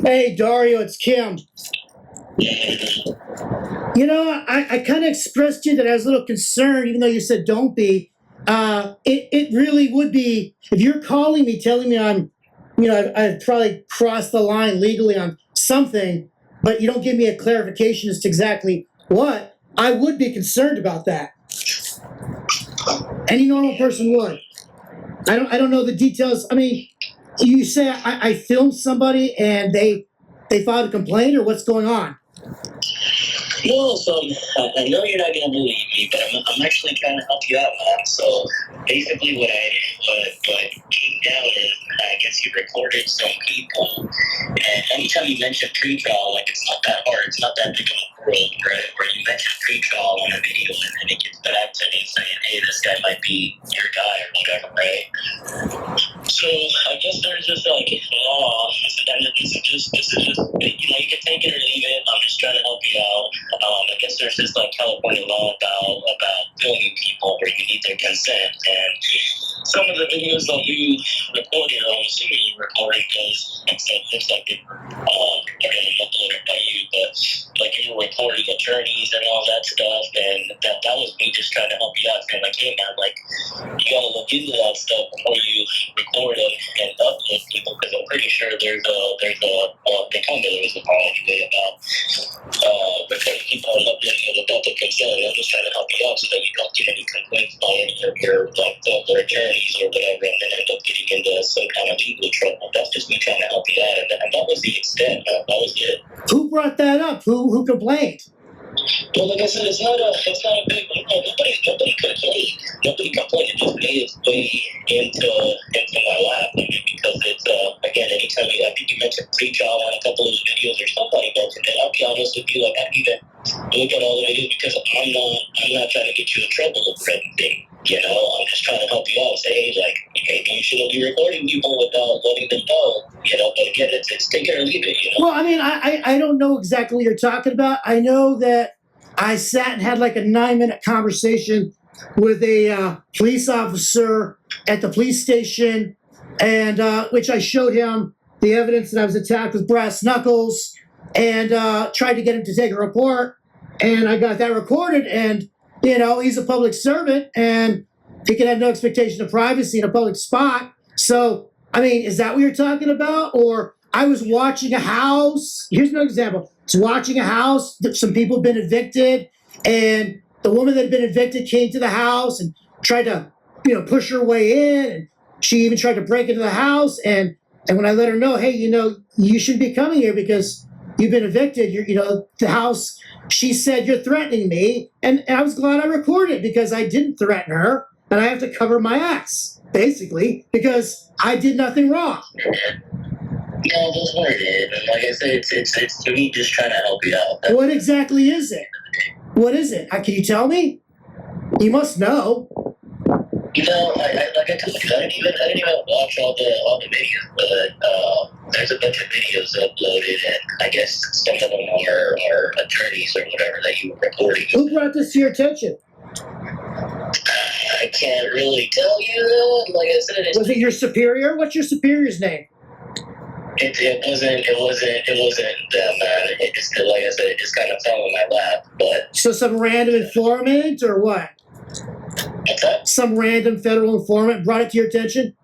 Hey, Dario, it's Kim. You know, I kind of expressed to you that I was a little concerned, even though you said don't be. It really would be, if you're calling me, telling me I've probably crossed the line legally on something, but you don't give me a clarification as to exactly what, I would be concerned about that. Any normal person would. I don't know the details. I mean, you say I filmed somebody and they filed a complaint, or what's going on? No, so I know you're not going to believe me, but I'm actually trying to help you out, man. So basically what came down is, I guess you recorded some people, and anytime you mention pre-trial, like, it's not that hard, it's not that big of a world, right? Where you mention pre-trial on a video and then it gets back to me saying, hey, this guy might be your guy or whatever, right? So I guess there's just like law. This is just you can take it or leave it. I'm just trying to help you out. I guess there's just like California law about filming people where you need their consent, and some of the videos that you recorded, I'm assuming you recorded because it looks like they're going to uploaded by you, but like you were recording attorneys and all that stuff, and that was me just trying to help you out. And like, hey man, like, you gotta look into that stuff before you record it and upload people, because I'm pretty sure there's a they told me there was a policy about recording people and uploading it without the consent. I'm just trying to help you out so that you don't get any complaints by any of your their attorneys or whatever, and then end up getting into some kind of legal trouble. That's just me trying to help you out, and that was the extent. That was it. Who brought that up? Who complained? Well, like I said, it's not a big. Nobody complained. Nobody complained. It just made its way into my lap. I mean, because it's again, anytime I think you mentioned pre-trial on a couple of the videos, or somebody mentioned it. I'll be honest with you, like, I didn't even look at all the videos because I'm not trying to get you in trouble for anything. You know, I'm just trying to help you out. Say, hey, like, maybe you shouldn't be recording people without letting them know. You know, but again, it's take it or leave it. You know. Well, I mean, I don't know exactly what you're talking about. I know that I sat and had like a 9-minute conversation with a police officer at the police station, and which I showed him the evidence that I was attacked with brass knuckles, and tried to get him to take a report, and I got that recorded. And you know, he's a public servant, and he can have no expectation of privacy in a public spot. So, I mean, is that what you're talking about? Or I was watching a house. Here's another example. I was watching a house. Some people had been evicted, and the woman that had been evicted came to the house and tried to, push her way in. And she even tried to break into the house. And when I let her know, hey, you shouldn't be coming here because you've been evicted. The house. She said, you're threatening me. And I was glad I recorded it because I didn't threaten her. And I have to cover my ass, basically, because I did nothing wrong. No, that's what it is. And like I said, it's to me just trying to help you out. What exactly is it? What is it? Can you tell me? You must know. Like I told you, I didn't even watch all the videos, but there's a bunch of videos uploaded, and I guess some of them are attorneys or whatever that you were recording. Who brought this to your attention? I can't really tell you. Like I said, was it your superior? What's your superior's name? It wasn't them, man. It just, like I said, it just kind of fell in my lap. But so some random informant or what? What's that? Some random federal informant brought it to your attention?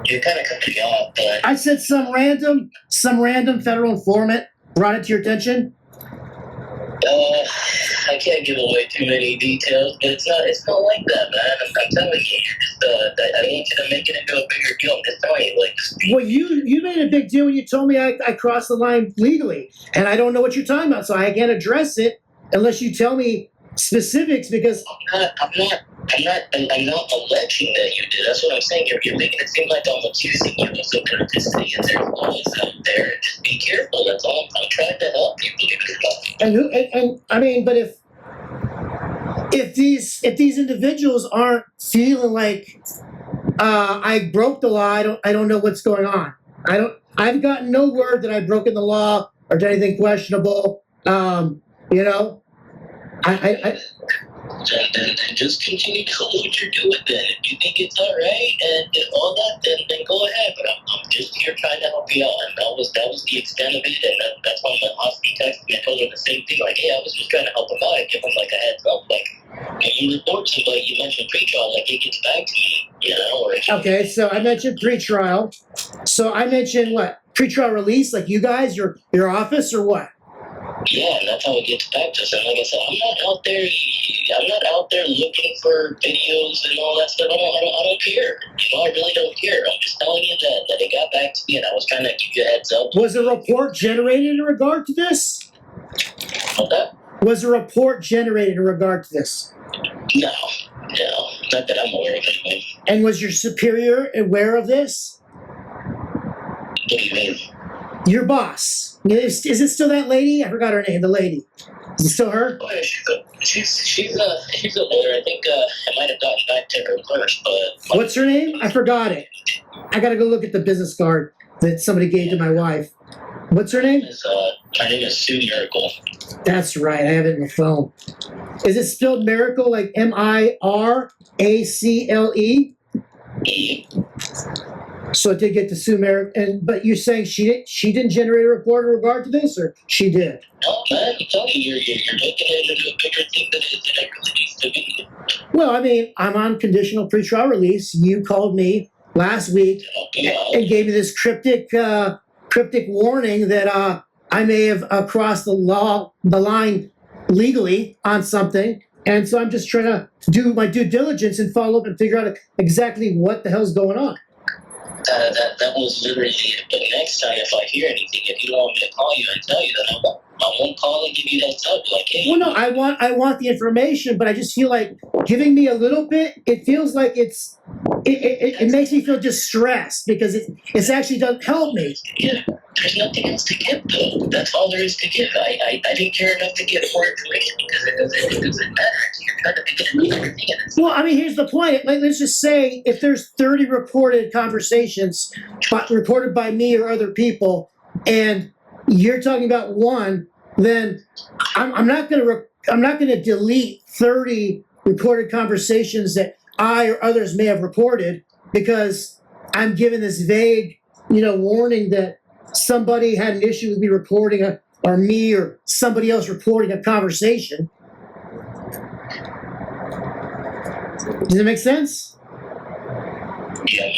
You kind of cut me off, but I said some random federal informant brought it to your attention. I can't give away too many details, but it's not like that, man. I'm telling you, I don't want you to make it into a bigger deal. I'm just telling you, like. Well, you made a big deal when you told me I crossed the line legally, and I don't know what you're talking about, so I can't address it unless you tell me specifics. Because I'm not alleging that you did. That's what I'm saying. You're making it seem like I'm accusing you of some kind of dissidence, and there's laws out there. Just be careful. That's all. I'm trying to help you. And I mean, but if these individuals aren't feeling like I broke the law. I don't know what's going on. I've gotten no word that I've broken the law or done anything questionable. You know, I then just continue doing what you're doing then. If you think it's all right and all that, then go ahead. But I'm just here trying to help you out. And that was the extent of it. And that's why my hospital texted me. I told her the same thing. Like, hey, I was just trying to help him out. I give him like a heads up. Like, when you report somebody, you mentioned pre-trial, like it gets back to me, you know? Or okay. So I mentioned pretrial. So I mentioned what? Pretrial release, like you guys, your office, or what? yeah, and that's how it gets back to us. And like I said, I'm not out there looking for videos and all that stuff. I don't care. You know, I really don't care. I'm just telling you that it got back to me, and I was trying to give you a heads up. Was a report generated in regard to this? Okay. Was a report generated in regard to this? No, not that I'm aware of anyway. And was your superior aware of this? What do you mean? Your boss. Is it still that lady? I forgot her name. The lady. Is it still her? Oh, yeah, she's a lawyer. I think I might have gotten back to her first, but What's her name? I forgot it. I gotta go look at the business card that somebody gave to my wife. What's her name? Her name is Sue Miracle. That's right. I have it in the phone. Is it spelled Miracle like Miracle? So it did get to Sue Miracle, but you're saying she didn't generate a report in regard to this, or she did? No, man, I'm telling you, you're making it into a bigger thing than it really needs to be. Well, I mean, I'm on conditional pretrial release. You called me last week and gave me this cryptic warning that I may have crossed the line legally on something. And so I'm just trying to do my due diligence and follow up and figure out exactly what the hell's going on. That was literally it. But next time, if I hear anything, if you don't want me to call you and tell you, then I won't call and give you that stuff. Like, hey. Well, no, I want the information, but I just feel like giving me a little bit. It feels like it makes me feel distressed because it actually doesn't help me. Yeah, there's nothing else to give though. That's all there is to give. I didn't care enough to get more information because it doesn't matter. You're trying to make it another thing. Well, I mean, here's the point. Like, let's just say if there's 30 reported conversations reported by me or other people, and you're talking about one, then I'm not going to delete 30 reported conversations that I or others may have reported because I'm given this vague, warning that somebody had an issue with me reporting or me or somebody else reporting a conversation. Does it make sense? Yeah.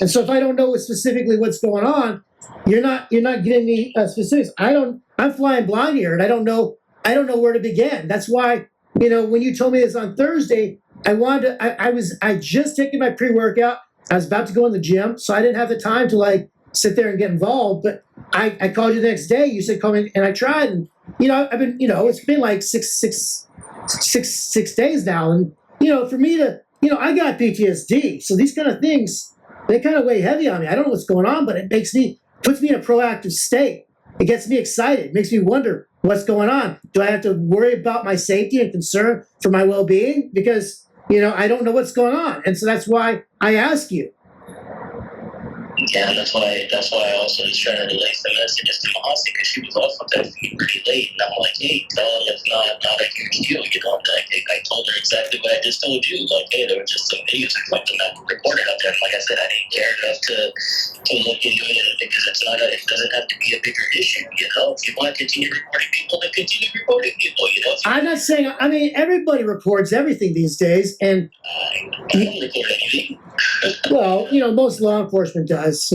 And so if I don't know specifically what's going on, you're not giving me specifics. I'm flying blind here, and I don't know where to begin. That's why, when you told me this on Thursday, I just taken my pre-workout. I was about to go in the gym, so I didn't have the time to sit there and get involved. But I called you the next day. You said call me, and I tried. And I've been, it's been like six days now, and for me to, I got PTSD, so these kind of things, they kind of weigh heavy on me. I don't know what's going on, but it puts me in a proactive state. It gets me excited. It makes me wonder what's going on. Do I have to worry about my safety and concern for my well-being? Because, I don't know what's going on. And so that's why I ask you. Yeah, that's why I also was trying to relay some messages to Mahasi because she was also texting me pretty late, and I'm like, hey, tell her it's not a huge deal, I told her exactly what I just told you, like, hey, there were just some videos or something that were reported out there. Like I said, I didn't care enough to look into it because it doesn't have to be a bigger issue, If you want to continue reporting people, then continue reporting people, I'm not saying, everybody reports everything these days, and I don't report anything. well, most law enforcement does,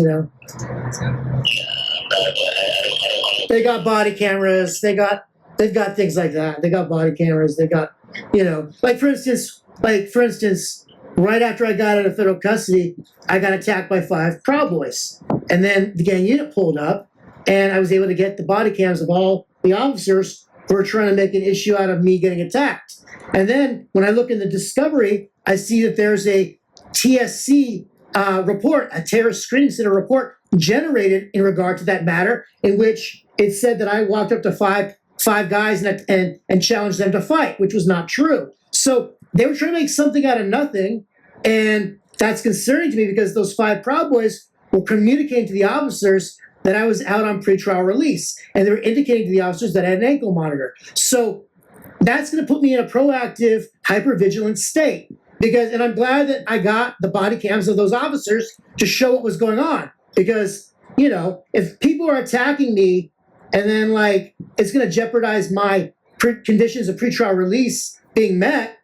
They got body cameras. They've got things like that. They got body cameras. They got, for instance, right after I got out of federal custody, I got attacked by 5 Proud Boys, and then the gang unit pulled up, and I was able to get the body cams of all the officers who were trying to make an issue out of me getting attacked. And then when I look in the discovery, I see that there's a TSC report, a terrorist screening center report generated in regard to that matter, in which it said that I walked up to five guys and challenged them to fight, which was not true. So they were trying to make something out of nothing, and that's concerning to me because those 5 Proud Boys were communicating to the officers that I was out on pretrial release, and they were indicating to the officers that I had an ankle monitor. So that's going to put me in a proactive, hypervigilant state. Because, and I'm glad that I got the body cams of those officers to show what was going on. Because, you know, if people are attacking me and then like it's going to jeopardize my conditions of pretrial release being met,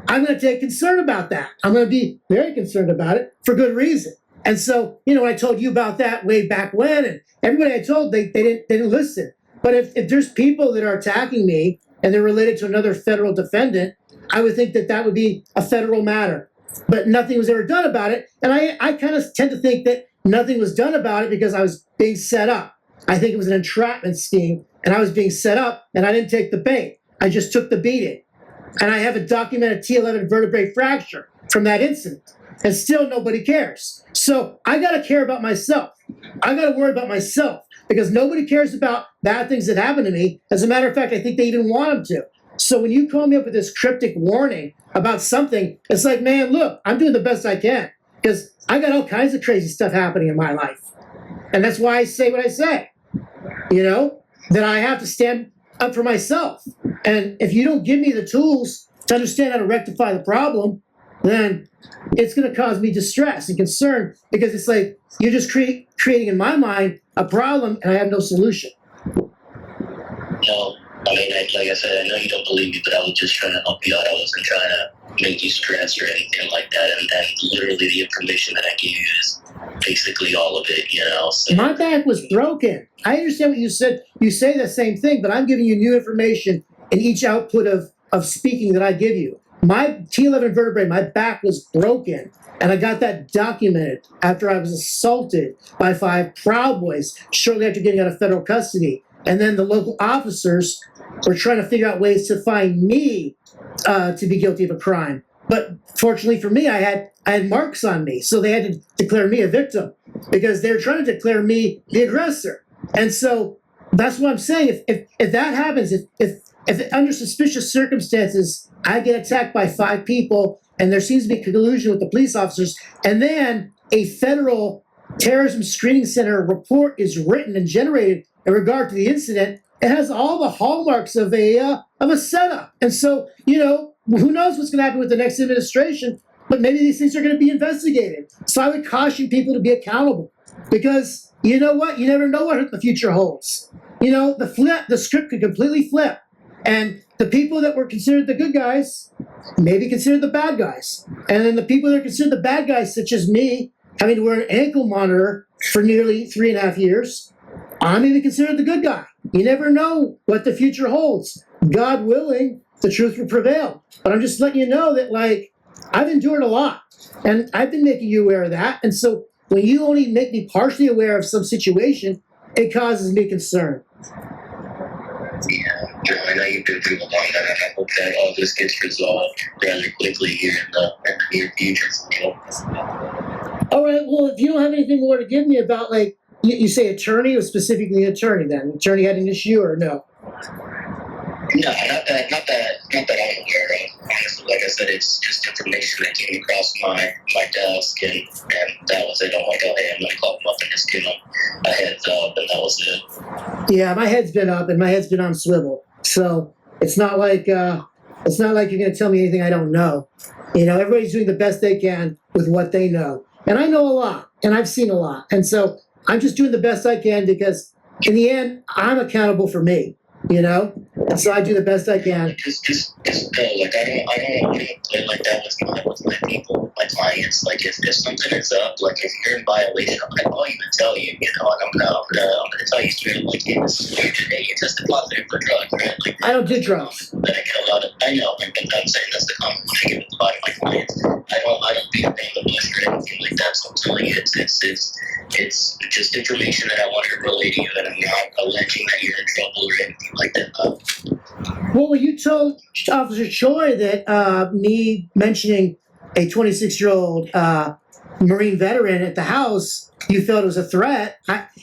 I'm going to take concern about that. I'm going to be very concerned about it for good reason. And so, you know, when I told you about that way back when, and everybody I told, they didn't listen. But if there's people that are attacking me and they're related to another federal defendant, I would think that that would be a federal matter. But nothing was ever done about it. And I kind of tend to think that nothing was done about it because I was being set up. I think it was an entrapment scheme, and I was being set up, and I didn't take the bait. I just took the beating. And I have a documented T11 vertebrae fracture from that incident. And still nobody cares. So I got to care about myself. I got to worry about myself because nobody cares about bad things that happen to me. As a matter of fact, I think they even want them to. So when you call me up with this cryptic warning about something, it's like, man, look, I'm doing the best I can because I got all kinds of crazy stuff happening in my life. And that's why I say what I say, you know, that I have to stand up for myself. And if you don't give me the tools to understand how to rectify the problem, then it's going to cause me distress and concern because it's like you're just creating in my mind a problem and I have no solution. No, I mean, like I said, I know you don't believe me, but I was just trying to help you out. I wasn't trying to make you stress or anything like that. And literally the information that I gave you is basically all of it, you know. So. My back was broken. I understand what you said. You say the same thing, but I'm giving you new information in each output of speaking that I give you. My T11 vertebrae, my back was broken, and I got that documented after I was assaulted by 5 Proud Boys shortly after getting out of federal custody. And then the local officers were trying to figure out ways to find me to be guilty of a crime. But fortunately for me, I had marks on me, so they had to declare me a victim because they were trying to declare me the aggressor. And so that's what I'm saying. If that happens, if under suspicious circumstances I get attacked by 5 people and there seems to be collusion with the police officers, and then a federal terrorism screening center report is written and generated in regard to the incident, it has all the hallmarks of a setup. And so, you know, who knows what's going to happen with the next administration, but maybe these things are going to be investigated. So I would caution people to be accountable because you know what? You never know what the future holds. You know, the script could completely flip. And the people that were considered the good guys may be considered the bad guys. And then the people that are considered the bad guys, such as me, having to wear an ankle monitor for nearly 3.5 years, I'm even considered the good guy. You never know what the future holds. God willing, the truth will prevail. But I'm just letting you know that, like, I've endured a lot. And I've been making you aware of that. And so when you only make me partially aware of some situation, it causes me concern. Yeah, Joe, I know you've been through a lot, and I hope that all this gets resolved rather quickly here in the near future. All right, well, if you don't have anything more to give me about, like, you say attorney or specifically attorney then? Attorney had an issue or no? No, not that I'm aware of. Honestly, like I said, it's just information that came across my desk, and that was it. I'm like, oh, hey, I'm gonna call them up and just give them a heads up, and that was it. Yeah, my head's been up and my head's been on swivel, so it's not like you're gonna tell me anything I don't know. You know, everybody's doing the best they can with what they know, and I know a lot, and I've seen a lot, and so I'm just doing the best I can because in the end, I'm accountable for me. You know, and so I do the best I can. Just go. Like I don't play like that with my people, my clients. Like if something is up, like if you're in violation, I'll even tell you. You know, I'm gonna tell you straight. Like, hey, this is weird today. You tested positive for drugs, right? Like I don't do drugs. But I get a lot of. I know, and I'm saying that's the compliment I give to a lot of my clients. I don't be a pain in the bush or anything like that. So I'm telling you, it's just information that I want to relay to you, and I'm not alleging that you're in trouble or anything like that. Well, you told Officer Choi that me mentioning a 26-year-old Marine veteran at the house, you felt it was a threat.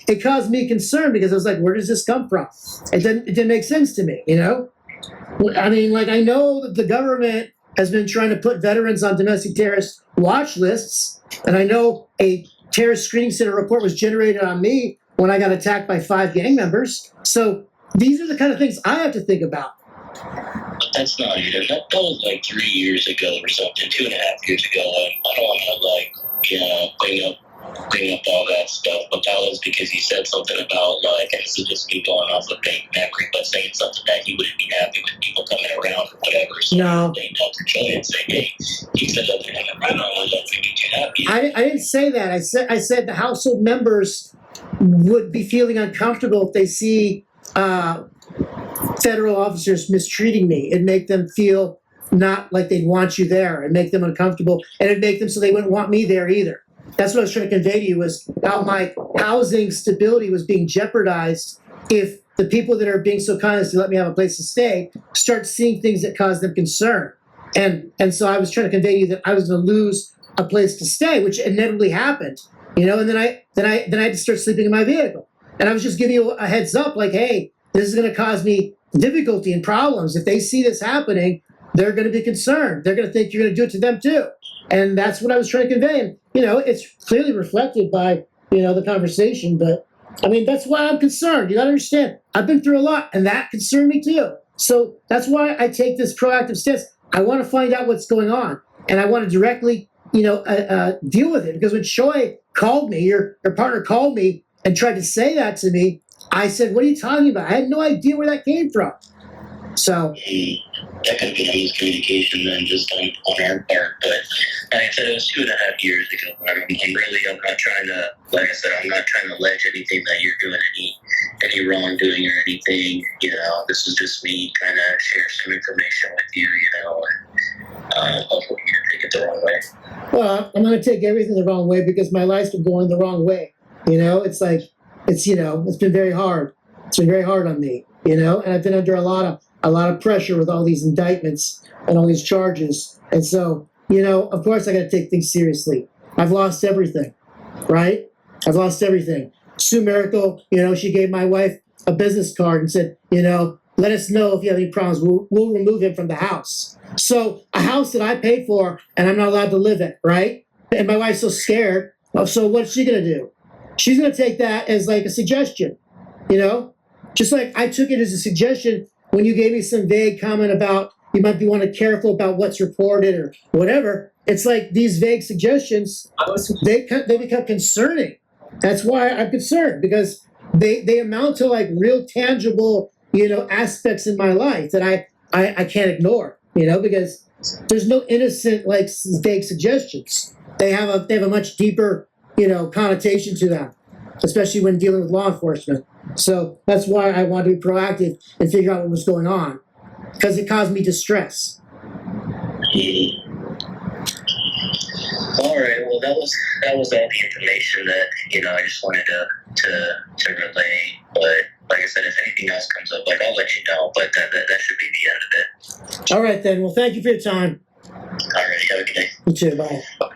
It caused me concern because I was like, where does this come from? It didn't make sense to me, you know? I mean, like, I know that the government has been trying to put veterans on domestic terrorist watch lists. And I know a terrorist screening center report was generated on me when I got attacked by 5 gang members. So these are the kind of things I have to think about. But that's not either. That was like 3 years ago or something, 2.5 years ago. I don't want to bring up all that stuff, but that was because he said something about and this is just me going off of vague memory, but saying something that he wouldn't be happy with people coming around or whatever. So No. they knelt to join and say, hey, he said that they're gonna run on that to be too happy. I didn't say that. I said the household members would be feeling uncomfortable if they see federal officers mistreating me. It'd make them feel not like they'd want you there. It'd make them uncomfortable, and it'd make them so they wouldn't want me there either. That's what I was trying to convey to you, was how my housing stability was being jeopardized if the people that are being so kind as to let me have a place to stay start seeing things that cause them concern. And so I was trying to convey to you that I was going to lose a place to stay, which inevitably happened. And then I had to start sleeping in my vehicle. And I was just giving you a heads up, like, hey, this is going to cause me difficulty and problems. If they see this happening, they're going to be concerned. They're going to think you're going to do it to them too. And that's what I was trying to convey. And, it's clearly reflected by, the conversation. But, that's why I'm concerned. You got to understand, I've been through a lot, and that concerned me too. So that's why I take this proactive stance. I want to find out what's going on. And I want to directly, deal with it. Because when Choi called me, your partner called me and tried to say that to me, I said, what are you talking about? I had no idea where that came from. So that could have been a miscommunication then, just on our part. But like I said, it was 2.5 years ago. I'm not trying to, like I said, I'm not trying to allege anything that you're doing any wrongdoing or anything. This is just me trying to share some information with you. And hopefully you didn't take it the wrong way. Well, I'm going to take everything the wrong way because my life's been going the wrong way. It's like, it's been very hard. It's been very hard on me, and I've been under a lot of pressure with all these indictments and all these charges. And so, of course I got to take things seriously. I've lost everything, right? I've lost everything. Sue Miracle, she gave my wife a business card and said, let us know if you have any problems. We'll remove him from the house. So a house that I paid for and I'm not allowed to live in, right? And my wife's so scared. So what's she going to do? She's going to take that as like a suggestion, just like I took it as a suggestion when you gave me some vague comment about you might be wanting careful about what's reported or whatever. It's like these vague suggestions, they become concerning. That's why I'm concerned, because they amount to like real tangible, aspects in my life that I can't ignore, because there's no innocent like vague suggestions. They have a much deeper, connotation to them, especially when dealing with law enforcement. So that's why I wanted to be proactive and figure out what was going on, because it caused me distress. All right. Well, that was all the information that I just wanted to relay. But like I said, if anything else comes up, I'll let you know. But that should be the end of it. All right then. Well, thank you for your time. All right. Have a good day. You too. Bye.